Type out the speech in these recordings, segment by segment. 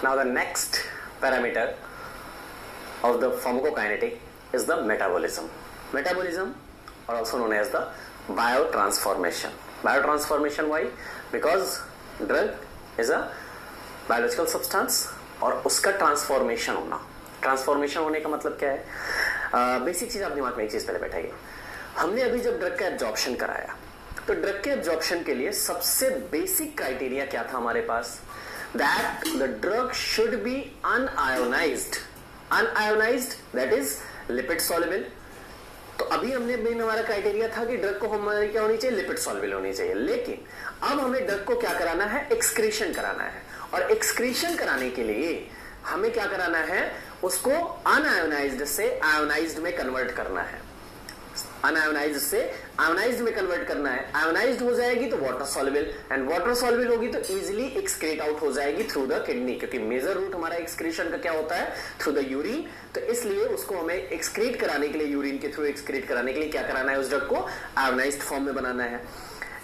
Now the next parameter of the pharmacokinetic is the metabolism. Metabolism, or also known as the biotransformation. Biotransformation, why? Because drug is a biological substance और उसका transformation होना. Transformation होने का मतलब क्या है? Basic चीज आप दिमाग में एक चीज पहले बैठाइए. हमने अभी जब ड्रग का एब्जॉर्प्शन कराया तो ड्रग के एब्जॉर्प्शन के लिए सबसे बेसिक क्राइटेरिया क्या था हमारे पास? That the drug should be unionized. Unionized that is lipid soluble. तो अभी हमने मेन हमारा क्राइटेरिया था कि ड्रग को हमारी क्या होनी चाहिए? लिपिड सॉल्युबल होनी चाहिए. लेकिन अब हमें ड्रग को क्या कराना है? एक्सक्रीशन कराना है. और एक्सक्रीशन कराने के लिए हमें क्या कराना है? उसको अनआयोनाइज्ड से आयोनाइज्ड में कन्वर्ट करना है. अनआयोनाइज्ड से आयोनाइज्ड में कन्वर्ट करना है. आयोनाइज्ड हो जाएगी तो water soluble, and water soluble होगी तो इजीली एक्सक्रीट आउट हो जाएगी थ्रू द किडनी, क्योंकि मेजर रूट हमारा एक्सक्रीशन का क्या होता है? Through the urine. तो इसलिए उसको हमें एक्सक्रीट कराने के लिए, यूरिन के थ्रू एक्सक्रीट कराने के लिए क्या कराना है? उस ड्रग को आयोनाइज्ड फॉर्म में बनाना है.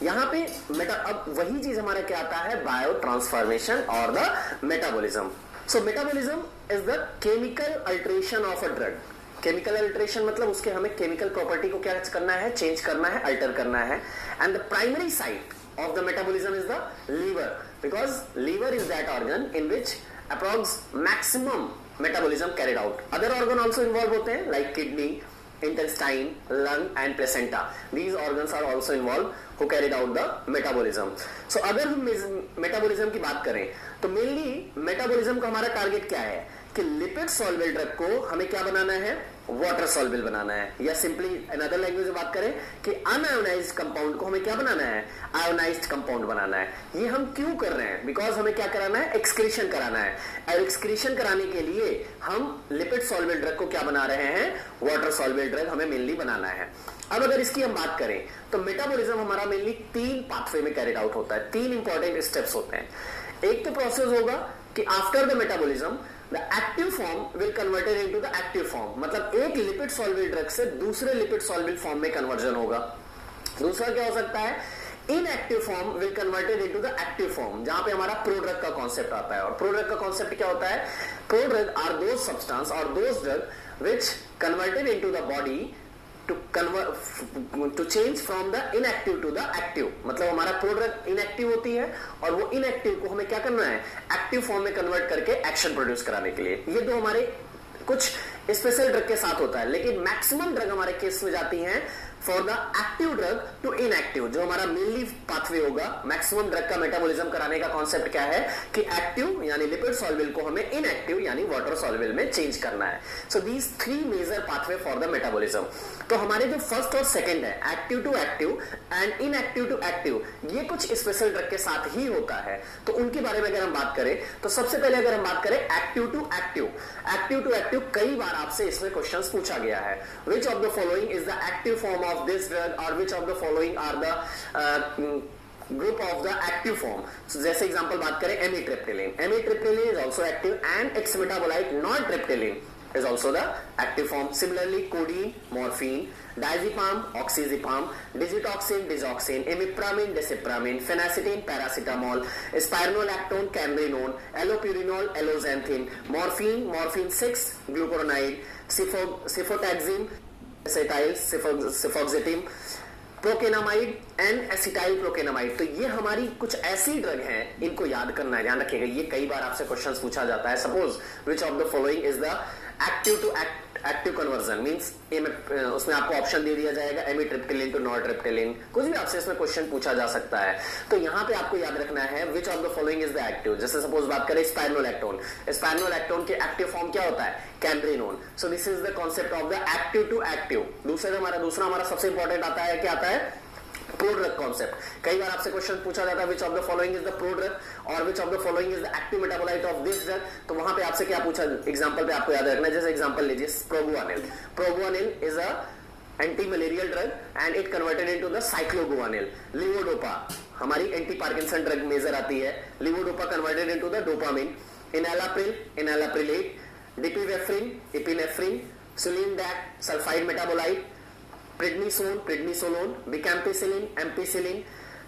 यहां पे अब वही चीज हमारा क्या आता है? बायो ट्रांसफॉर्मेशन और the metabolism. So metabolism is the chemical alteration of a drug. Chemical alteration मतलब उसके हमें केमिकल प्रॉपर्टी को क्या करना है? चेंज करना है, अल्टर करना है. And the primary site of the metabolism is the liver, because liver is that organ in which approx maximum metabolism carried out. Other organ also involve होते हैं like kidney, intestine, lung and placenta. These organs are also involved who carried out the metabolism. So अगर हम metabolism की बात करें तो mainly metabolism का हमारा टारगेट क्या है? कि लिपिड सॉल्युबल ड्रग को हमें क्या बनाना है? वाटर सॉल्युबल बनाना है. या सिंपली अनदर लैंग्वेज में बात करें कि अनआयोनाइज्ड कंपाउंड को हमें क्या बनाना है? आयोनाइज्ड कंपाउंड बनाना है. ये हम क्यों कर रहे हैं? बिकॉज हमें क्या कराना है? एक्सक्रीशन कराना है. और एक्सक्रीशन कराने के लिए हम लिपिड सॉल्युबल ड्रग को क्या बना रहे हैं? वाटर सॉल्युबल ड्रग हमें मेनली बनाना है. अब अगर इसकी हम बात करें तो मेटाबॉलिज्म हमारा मेनली 3 पाथवे में कैरिड आउट होता है. 3 इंपॉर्टेंट स्टेप्स होते हैं. एक तो प्रोसेस होगा कि after the metabolism the active form will converted into the active form. मतलब एक लिपिड सॉल्युबल ड्रग से दूसरे लिपिड सॉल्युबल फॉर्म में कन्वर्जन होगा. दूसरा क्या हो सकता है? Inactive form will converted into the active form, जहां पे हमारा प्रोड्रग का कॉन्सेप्ट आता है. और प्रोड्रग का कॉन्सेप्ट क्या होता है? प्रोड्रग आर दोज सब्सटेंस और those drug which converted into the body to change from the inactive to the active. मतलब हमारा प्रोडक्ट इनएक्टिव होती है और वो इनएक्टिव को हमें क्या करना है? एक्टिव फॉर्म में कन्वर्ट करके एक्शन प्रोड्यूस कराने के लिए. ये दो हमारे कुछ स्पेशल ड्रग के साथ होता है. लेकिन मैक्सिमम ड्रग हमारे केस में जाती हैं for the active drug to inactive. जो हमारा मेनली पाथवे होगा मैक्सिमम ड्रग का मेटाबॉलिज्म कराने का कॉन्सेप्ट क्या है? कि एक्टिव यानी लिपिड सॉल्युबल को हमें इनएक्टिव यानी वाटर सॉल्युबल में चेंज करना है. So these 3 major pathway for the metabolism. तो हमारे जो फर्स्ट और सेकंड है, active to active and inactive to active, ये कुछ स्पेशल ड्रग के साथ ही होता है. तो उनके बारे में अगर हम बात करें तो सबसे पहले अगर हम बात करें active to active. Active to active कई बार आपसे इसमें क्वेश्चंस पूछा गया है. Which of the following is the active form of this drug और which of the following are the group of the active form. जैसे एग्जांपल बात करें amitriptyline. Amitriptyline is also active and its metabolite nortriptyline is also the active form. Similarly, codeine, morphine, diazepam, oxazepam, digitoxin, digoxin, imipramine, desipramine, phenacetin, paracetamol, spironolactone, cambrinolone, allopurinol, aloxanthine, morphine, morphine 6, glucuronide, cefotaxime, acetyl cefoxetine, procainamide and acetyl procainamide. तो ये हमारी कुछ ऐसी drug हैं, इनको याद करना है, ध्यान रखिएगा. ये कई बार आपसे क्वेश्चंस पूछा जाता है. Suppose which of the following is the active to active conversion, means उसमें आपको ऑप्शन दे दिया जाएगा एमिट्रिप्टिलिन टू नॉरट्रिप्टिलिन. कुछ भी आपसे इसमें क्वेश्चन पूछा जा सकता है. तो यहाँ पे आपको याद रखना है which of the following is the active. जैसे सपोज बात करें स्पाइरोलैक्टोन. स्पाइरोलैक्टोन के एक्टिव फॉर्म क्या होता है? कैम्ब्रिनोन. So this is the concept of the active to active. दूसरा हमारा सबसे इंपॉर्टेंट आता है, क्या आता है? Prodrug concept. कई बार आपसे क्वेश्चन पूछा जाता है which of the following is the prodrug और which of the following is the active metabolite of this drug. तो वहां पे आपसे क्या पूछा? एग्जांपल पे आपको याद रखना है. जैसे एग्जांपल लीजिए proguanil. Proguanil is a anti malarial drug and it converted into the cycloguanil. Levodopa हमारी एंटी पार्किंसन ड्रग मेजर आती है. Levodopa converted into the dopamine. Enalaprilat, dipivefrin, epinephrine, sulindac sulphide metabolite, prednisone, prednisolone, becampicelline, ampicillin,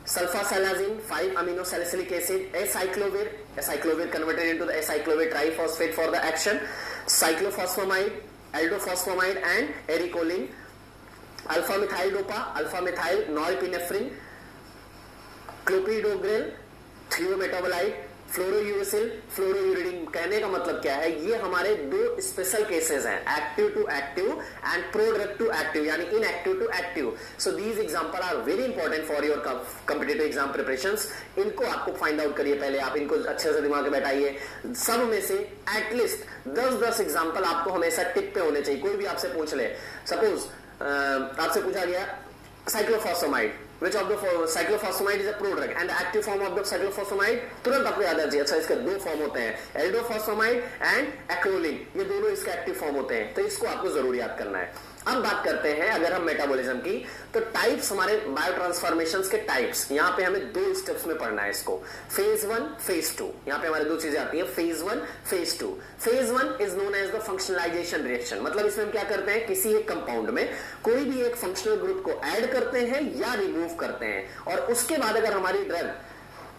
sulfasalazine 5 amino salicylic acid, acyclovir converted into the acyclovir triphosphate for the action, cyclophosphamide, aldophosphamide and ericoline, alpha methyl dopa, alpha methyl norepinephrine, clopidogrel, thiometabolite, fluorouracil, fluorouridine. कहने का मतलब क्या है, ये हमारे दो special cases हैं, active to active and product to active, यानी inactive to active. So these example are very important for your competitive exam preparations. इनको आपको फाइंड आउट करिए, पहले आप इनको अच्छे से दिमाग में बैठाइए। सब में से एटलीस्ट 10-10 एग्जाम्पल आपको हमेशा टिप पे होने चाहिए। कोई भी आपसे पूछ ले, सपोज आपसे पूछा गया cyclophosphamide, which of the cyclophosphamide is a prodrug and the active form of the cyclophosphamide, तुरंत आपको याद आ जाए। अच्छा, इसके दो फॉर्म होते हैं, एल्डोफॉस्फेमाइड एंड एक्रोलिन, ये दोनों इसके एक्टिव फॉर्म होते हैं, तो इसको आपको जरूर याद करना है। अब बात करते हैं अगर हम मेटाबॉलिज्म की, तो टाइप्स, हमारे बायो ट्रांसफॉर्मेशंस के टाइप्स, यहां पे हमें 2 स्टेप्स में पढ़ना है इसको, फेज 1 फेज 2। यहां पे हमारे 2 चीजें आती हैं, phase 1 phase 2। Phase 1 is known as the functionalization reaction, मतलब इसमें हम क्या करते हैं, किसी एक कंपाउंड में कोई भी एक फंक्शनल ग्रुप को ऐड करते हैं या रिमूव करते हैं, और उसके बाद अगर हमारी ड्रग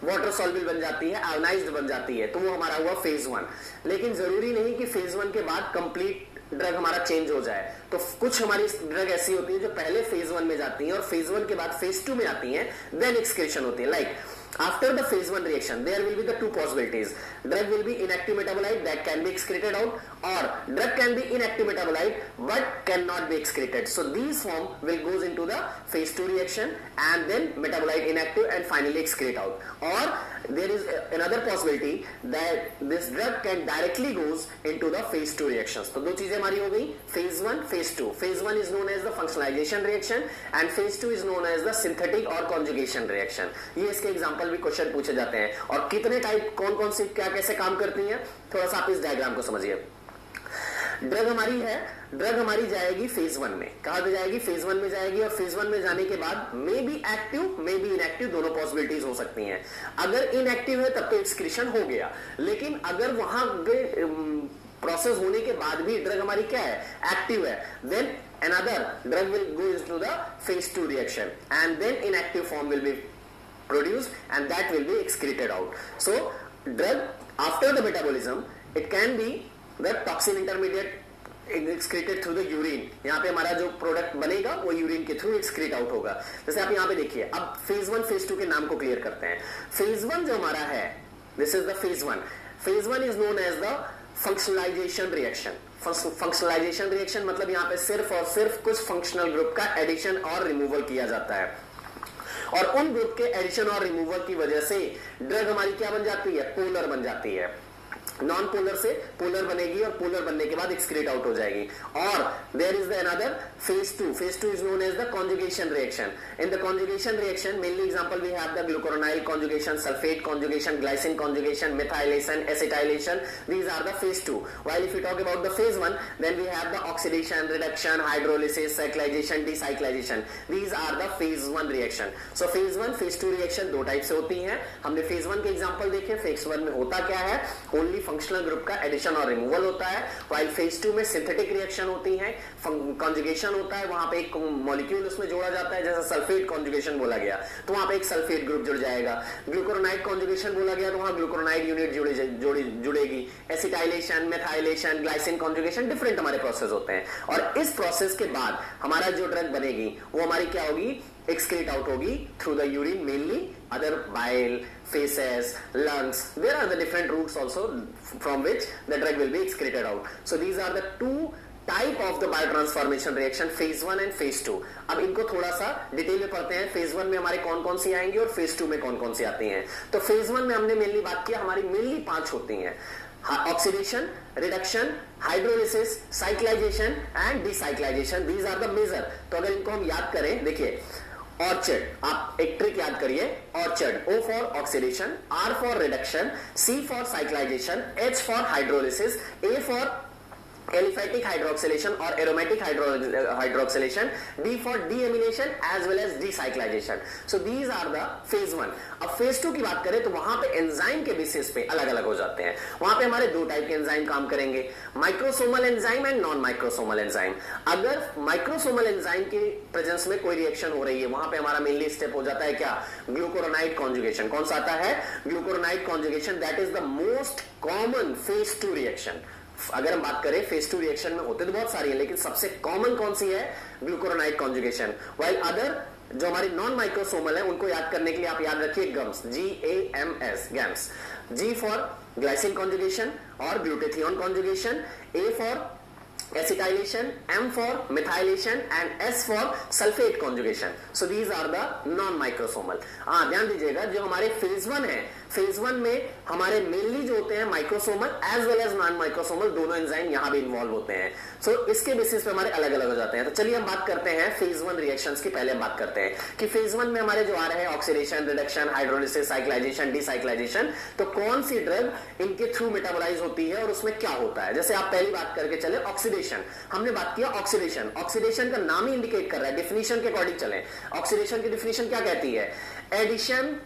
वाटर सॉल्युबल बन जाती है, आयोनाइज्ड बन जाती है, तो वो हमारा हुआ फेज 1। लेकिन जरूरी नहीं कि फेज 1 के बाद कंप्लीट ड्रग हमारा चेंज हो जाए। तो कुछ हमारी ड्रग ऐसी होती है जो पहले फेज 1 में जाती हैं और फेज 1 के बाद फेज 2 में आती हैं, देन एक्सक्रीशन होती है। Like after the phase 1 reaction there will be the 2 possibilities, drug will be inactive metabolite that can be excreted out, or drug can be inactive metabolite but cannot be excreted. So these form will goes into the phase 2 reaction and then metabolite inactive and finally excrete out, or there is another possibility that this drug can directly goes into the phase 2 reactions. तो दो चीजें हमारी हो गई, phase 1 phase 2। phase 1 is known as the functionalization reaction and phase 2 is known as the synthetic or conjugation reaction। ये इसके example भी question पूछे जाते हैं। और कितने टाइप, कौन कौन सी क्या कैसे काम करती हैं, थोड़ा सा आप इस डायग्राम को समझिए। ड्रग हमारी है, ड्रग हमारी जाएगी फेज 1 में, कहां पे जाएगी, फेज 1 में जाएगी, और फेज 1 में जाने के बाद may be active may be inactive, दोनों पॉसिबिलिटीज हो सकती हैं। अगर इनएक्टिव है तब तो एक्सक्रीशन हो गया, लेकिन अगर वहां पे प्रोसेस होने के बाद भी ड्रग हमारी क्या है, एक्टिव है, then another drug will go into the phase 2 reaction and then inactive form will be produced and that will be excreted out. So drug after the metabolism, it can be the toxin intermediate excreted through the urine। यहाँ पे हमारा जो product बनेगा वो urine के through excrete out होगा। जैसे आप यहाँ पे देखिए, अब फेज 1 फेज 2 के नाम को क्लियर करते हैं। फेज 1 जो हमारा है, this is the phase 1। Phase 1 is known as the functionalization reaction. Functionalization reaction मतलब यहाँ पे सिर्फ और सिर्फ कुछ फंक्शनल ग्रुप का एडिशन और रिमूवल किया जाता है, और उन ग्रुप के एडिशन और रिमूवल की वजह से ड्रग हमारी क्या बन जाती है, पोलर बन जाती है। नॉन पोलर से पोलर बनेगी और पोलर बनने के बाद एक्सक्रीट आउट हो जाएगी। और there is the another phase 2। Phase 2 is known as the conjugation reaction. In the conjugation reaction mainly example we have the glucuronyl conjugation, sulphate conjugation, glycine conjugation, methylation, acetylation. These are the phase 2. While if you talk about the phase 1, then we have the oxidation, reduction, hydrolysis, cyclization, decyclization. These are the phase 1 reaction. So phase 1 phase 2 reaction दो type से होती हैं। हमने phase 1 के example देखे। phase 1 में होता क्या है, ओनली फंक्शनल ग्रुप का एडिशन और रिमूवल होता है, while phase 2 में सिंथेटिक रिएक्शन होती है, कॉन्जुगेशन होता है, वहां पे एक मॉलिक्यूल उसमें जोड़ा जाता है, जैसे सल्फेट कॉन्जुगेशन बोला गया तो वहां पे एक सल्फेट ग्रुप जुड़ जाएगा। ग्लूकुरोनाइड कॉन्जुगेशन बोला गया तो वहां ग्लूकुरोनाइड यूनिट जुड़ेगी। Acetylation, methylation, glycine conjugation, different हमारे प्रोसेस होते हैं। और इस प्रोसेस के बाद हमारा जो ड्रग बनेगी वो हमारी क्या होगी, excrete out होगी through the urine, mainly other bile, feces, lungs. There are the different routes also from which the drug will be excreted out. So these are the 2 type of the biotransformation reaction, phase 1 and phase 2। अब इनको थोड़ा सा detail में पढ़ते हैं। phase 1 में हमारे कौन कौन सी आएंगी और phase 2 में कौन कौन सी आती हैं। तो phase 1 में हमने मेनली बात किया, हमारी मेनली 5 होती हैं, oxidation, reduction, hydrolysis, cyclization and decyclization. These are the major. तो अगर इनको हम याद करें, देखिए ऑर्चर्ड, आप एक ट्रिक याद करिए, orchard, O for oxidation, R for reduction, C for cyclisation, H for hydrolysis, A for aliphatic hydroxylation or aromatic hydroxylation, D for deamination as well as decyclization. So these are the phase 1. अब phase 2 की बात करें तो वहां पे enzyme के basis पे अलग अलग हो जाते हैं. वहां पे हमारे दो टाइप के एंजाइम काम करेंगे, microsomal enzyme and non microsomal enzyme. अगर माइक्रोसोमल एंजाइम के प्रेजेंस में कोई रिएक्शन हो रही है, वहां पे हमारा मेनली स्टेप हो जाता है क्या, ग्लूकोरोनाइड कॉन्जुगेशन. कौन सा आता है, glucuronide conjugation. That is the most common phase 2 reaction. अगर हम बात करें फेज 2 रिएक्शन में होते तो बहुत सारी है, लेकिन सबसे कॉमन कौन सी है, ग्लूकोरोनाइड कॉन्जुगेशन. व्हाइल अदर जो हमारी नॉन माइक्रोसोमल है उनको याद करने के लिए आप याद रखिए gams, GAMS, gams. G for glycine conjugation और glutathione conjugation, A for acetylation, M for methylation and S for sulfate conjugation. So these are the non-microsomal. ध्यान दीजिएगा, जो हमारे फेज 1 है, फेज 1 में हमारे मेनली जो होते हैं microsomal as well as non microsomal, दोनों एंजाइम यहां भी इन्वॉल्व होते हैं. सो इसके बेसिस पे हमारे अलग अलग हो जाते हैं. तो चलिए हम बात करते हैं फेज 1 रिएक्शंस की. पहले हम बात करते हैं कि फेज 1 में हमारे जो आ रहे हैं ऑक्सीडेशन, रिडक्शन, हाइड्रोलिसिस, साइक्लाइजेशन, डिसाइक्लाइजेशन, तो कौन सी ड्रग इनके थ्रू मेटाबोलाइज होती है और उसमें क्या होता है. जैसे आप पहली बात करके चले ऑक्सीडेशन. हमने बात किया ऑक्सीडेशन. ऑक्सीडेशन का नाम ही इंडिकेट कर रहा है, डेफिनेशन के अकॉर्डिंग चले. ऑक्सीडेशन की डेफिनेशन क्या कहती है, एडिशन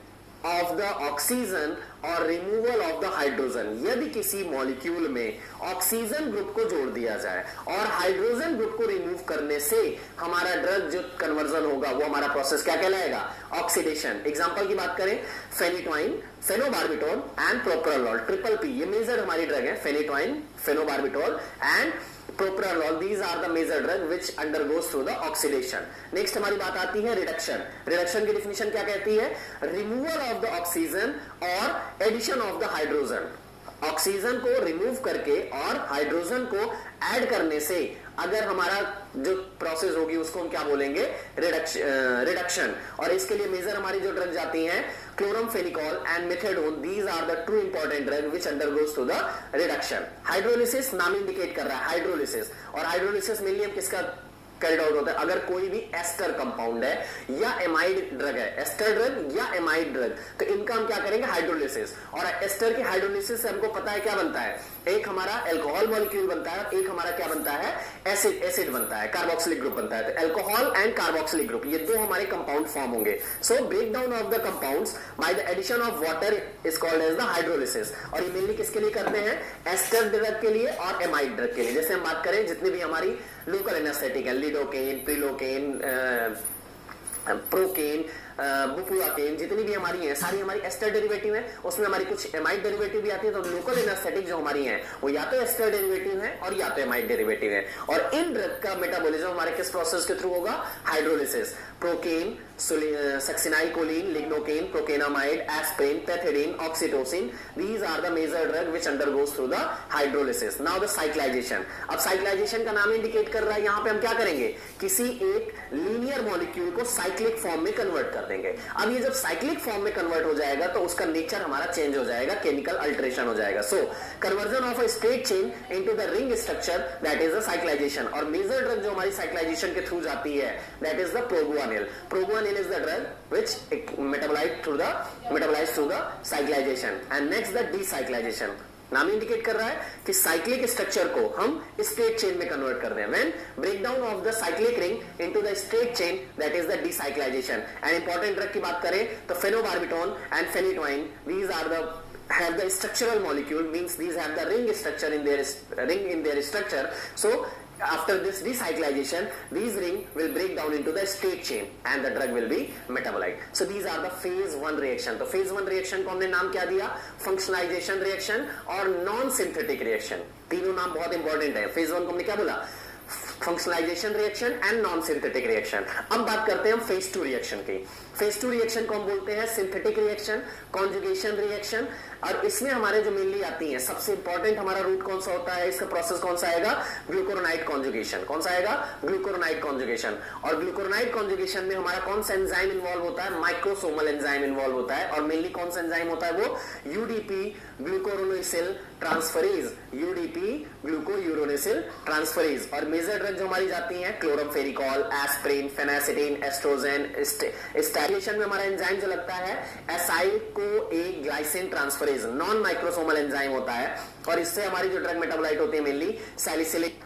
ऑफ द ऑक्सीजन और रिमूवल ऑफ द हाइड्रोजन. यदि किसी मॉलिक्यूल में ऑक्सीजन ग्रुप को जोड़ दिया जाए और हाइड्रोजन ग्रुप को रिमूव करने से हमारा ड्रग जो कन्वर्जन होगा वो हमारा प्रोसेस क्या कहलाएगा, ऑक्सीडेशन. एग्जांपल की बात करें, phenytoin, phenobarbital and propranolol, triple P, ये मेजर हमारी ड्रग है. Phenytoin, phenobarbital and propranolol, these are the major drug which undergoes through the oxidation. Next हमारी बात आती है रिडक्शन. रिडक्शन की डिफिनेशन क्या कहती है, रिमूवल ऑफ द ऑक्सीजन और addition of the hydrogen. Oxygen को रिमूव करके और हाइड्रोजन को ऐड करने से अगर हमारा जो प्रोसेस होगी उसको हम क्या बोलेंगे, रिडक्शन. और इसके लिए मेजर हमारी जो ड्रग जाती हैं, chloramphenicol and methadone, these are the two important drug which undergoes to the reduction. Hydrolysis नाम इंडिकेट कर रहा है, हाइड्रोलिसिस. और हाइड्रोलिसिस मेनली हम किसका कैरिड आउट होता है, अगर कोई भी एस्टर कंपाउंड है या एमाइड ड्रग है, एस्टर ड्रग या एमाइड ड्रग, तो इनका हम क्या करेंगे, हाइड्रोलिसिस. और एस्टर की हाइड्रोलिसिस से हमको पता है क्या बनता है, एक हमारा अल्कोहल मॉलिक्यूल बनता है और एक हमारा क्या बनता है, एसिड बनता है, कार्बोक्सिलिक ग्रुप बनता है. तो अल्कोहल एंड कार्बोक्सिलिक ग्रुप, ये दो हमारे कंपाउंड फॉर्म होंगे. So break down of the compounds by the addition of water is called as the hydrolysis. और ये मेनली किसके लिए करते हैं, एस्टर ड्रग के लिए और एमाइड ड्रग के लिए. जैसे हम बात करें जितनी भी हमारी लोकल एनेस्थेटिक है, लिडोकेन, प्रिलोकेन, प्रोकेन, बुपुआकेन, जितनी भी हमारी हैं सारी हमारी एस्टर डेरिवेटिव है. उसमें हमारी कुछ एमाइड डेरिवेटिव भी आती है. तो लोकल एनेस्थेटिक जो हमारी हैं वो या तो एस्टर डेरिवेटिव है और या तो एमाइड डेरिवेटिव है. और इन ड्रग का मेटाबॉलिज्म हमारे किस प्रोसेस के थ्रू होगा, hydrolysis. Procaine, succinylcholine, lignocaine, procainamide, aspirin, pethidine, oxytocin, these are the major drug which undergoes through the hydrolysis. Now the cyclization. अब cyclization का नाम इंडिकेट कर रहा है, यहाँ पे हम क्या करेंगे, किसी एक लीनियर मॉलिक्यूल को साइक्लिक फॉर्म में कन्वर्ट कर देंगे. अब ये जब साइक्लिक फॉर्म में कन्वर्ट हो जाएगा तो उसका नेचर हमारा चेंज हो जाएगा, केमिकल अल्टरेशन हो जाएगा. So conversion of a straight chain into the ring structure, that is the cyclization. और मेजर ड्रग जो हमारी साइक्लाइजेशन के थ्रू जाती है, that is the proguanil. Proguanil is the drug which metabolized through the cyclization. And next the decyclization. नाम indicate कर रहा है कि साइक्लिक स्ट्रक्चर को हम स्ट्रेट चेन में कन्वर्ट कर दें. When breakdown of the cyclic ring into the straight chain, that is the decyclization. And important drug की बात करें तो phenobarbitone and phenytoin, these are the have the structural molecule, means these have the ring in their structure. So after this decyclization, these ring will break down into the straight chain and the drug will be metabolized. So these are the phase 1 reaction. तो phase 1 reaction को हमने नाम क्या दिया, functionalization reaction और non synthetic reaction. तीनों नाम बहुत इंपॉर्टेंट है. phase 1 को हमने क्या बोला, functionalization reaction and non synthetic reaction. अब बात करते हैं हम फेज 2 रिएक्शन की. फेज 2 रिएक्शन को हम बोलते हैं सिंथेटिक रिएक्शन, कॉन्जुगेशन रिएक्शन. और इसमें हमारे जो मेनली आती हैं, सबसे इंपॉर्टेंट हमारा रूट कौन सा होता है, इसका प्रोसेस कौन सा आएगा, ग्लूकोरोनाइड कॉन्जुगेशन. कौन सा आएगा, ग्लूकोरोनाइड कॉन्जुगेशन. और ग्लूकोरोनाइड कॉन्जुगेशन में हमारा कौन सा एंजाइम इन्वॉल्व होता है, माइक्रोसोमल एंजाइम इन्वॉल्व होता है. और मेनली कौन सा एंजाइम होता है वो, यूडीपी ग्लूकोरोनोसिल ट्रांसफरेज, यूडीपी ग्लूकोयूरोनिसिल ट्रांसफरेज। और मेजर ड्रग जो हमारी जाती हैं क्लोरमफेरिकॉल, एस्प्रिन, फेनासिटीन, एस्ट्रोजेन। स्टाइलेशन में हमारा एंजाइम जो लगता है acyl CoA glycine transferase, non microsomal enzyme होता है। और इससे हमारी जो ड्रग मेटाबोलाइट होती है mainly salicylic,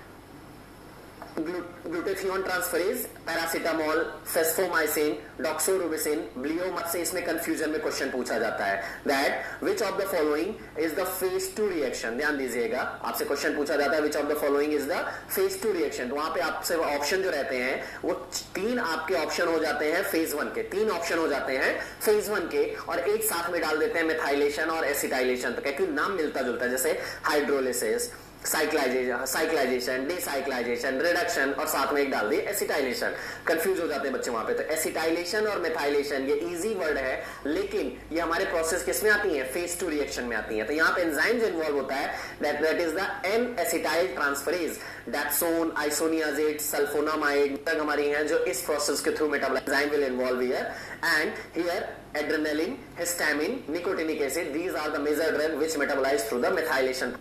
glutathione transferase, paracetamol, fosfomycin, doxorubicin, ब्लियोमथ से इसमें कंफ्यूजन में क्वेश्चन पूछा जाता है that which of the following is the phase 2 reaction. ध्यान दीजिएगा, आपसे क्वेश्चन पूछा जाता है which of the following is the phase 2 reaction. तो वहां पे आपसे ऑप्शन जो रहते हैं वो 3 आपके ऑप्शन हो जाते हैं फेज 1 के, 3 ऑप्शन हो जाते हैं फेज 1 के, और एक साथ में डाल देते हैं मिथाइलेशन और एसिटाइलेशन। तो क्योंकि नाम मिलता जुलता है, जैसे हाइड्रोलिसिस, साइक्लाइजेशन, डिसाइक्लाइजेशन, रिडक्शन, और साथ में एक डाल दिए एसिटाइलेशन। कंफ्यूज हो जाते हैं बच्चे वहां पे। तो एसिटाइलेशन और मिथाइलेशन ये इजी वर्ड है, लेकिन ये हमारे प्रोसेस किस में आती है? फेज 2 रिएक्शन में आती है। तो यहाँ पे एंजाइम जो इन्वॉल्व होता है that is the N acetyl transferase, dapsone, isoniazid, sulphonamide तक हमारी हैं जो इस प्रोसेस के through metabolize enzyme will involve here. And here adrenaline, histamine, nicotinic acid, these are the major drug which metabolize through the methylation.